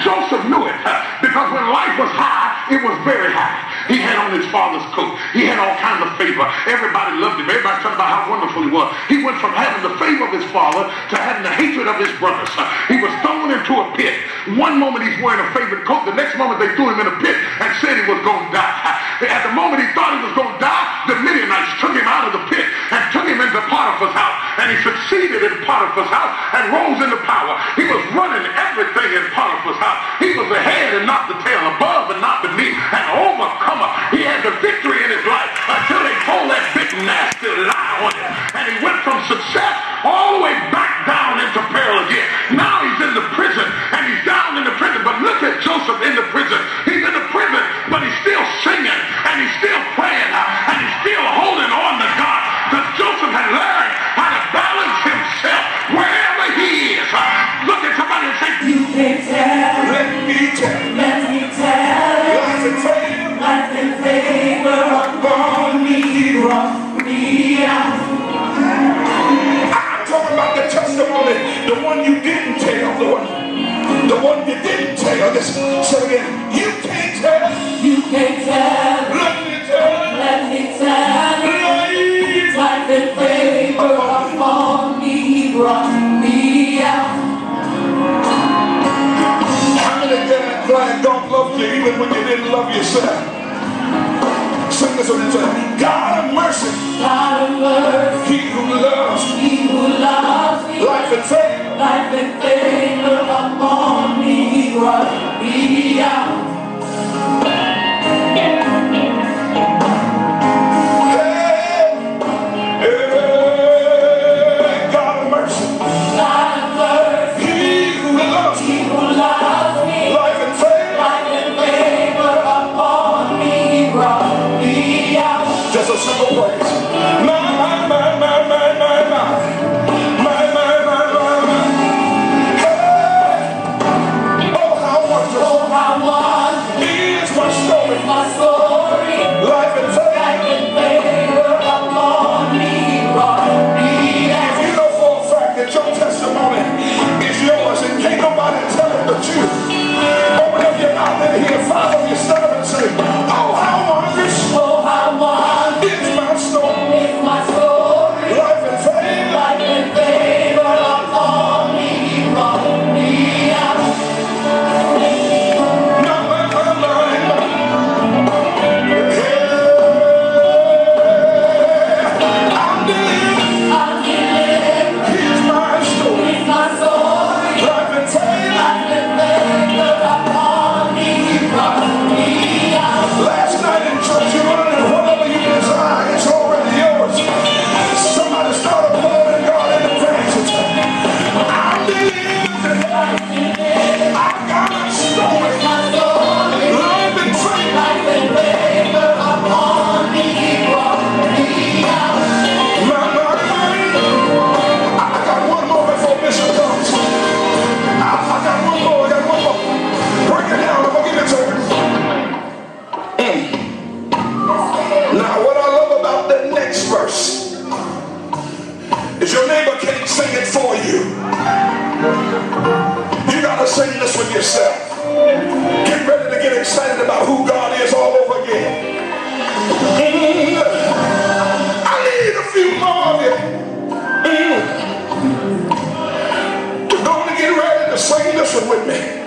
Joseph knew it because when life was high, it was very high. He had on his father's coat. He had all kinds of favor. Everybody loved him. Everybody talked about how wonderful he was. He went from having the favor of his father to having the hatred of his brothers. He was thrown into a pit. One moment he's wearing a favorite coat. The next moment they threw him in a pit and said he was going to die. At the moment he thought he was going to die, the Midianites took him out of the pit and took him into Potiphar's house. And he succeeded in Potiphar's house and rose into power. He was running everything in Potiphar's house. He was the head and not the tail, above and not beneath, an overcomer. He had the victory in his life until they told that big nasty lie on him. And he went from success all the way back down into peril again. Now he's in the prison and he's down in the prison. But look at Joseph in the prison. He's in the prison, but he's still singing and he's still praying and he's still holding on to God. Because Joseph had learned how to balance himself wherever he is. Look at somebody and say, you can't tell. Let me tell. Let me tell. Life and favor. Life and favor upon me. Brought me out. I'm talking about the testimony. The one you didn't tell. The one you didn't tell. Listen, say it again. You can't tell. You can't tell. Let me tell. Let me tell. Life and favor upon me. Brought me out. How many guys glad God loved you even when you didn't love yourself? Sing this one and say, God of mercy. God of mercy. He who loves. He who loves me. Life and favor. Life and favor upon me. He brought me out. Sing this with yourself. Get ready to get excited about who God is all over again. I need a few more of you to go and get ready to sing this one with me.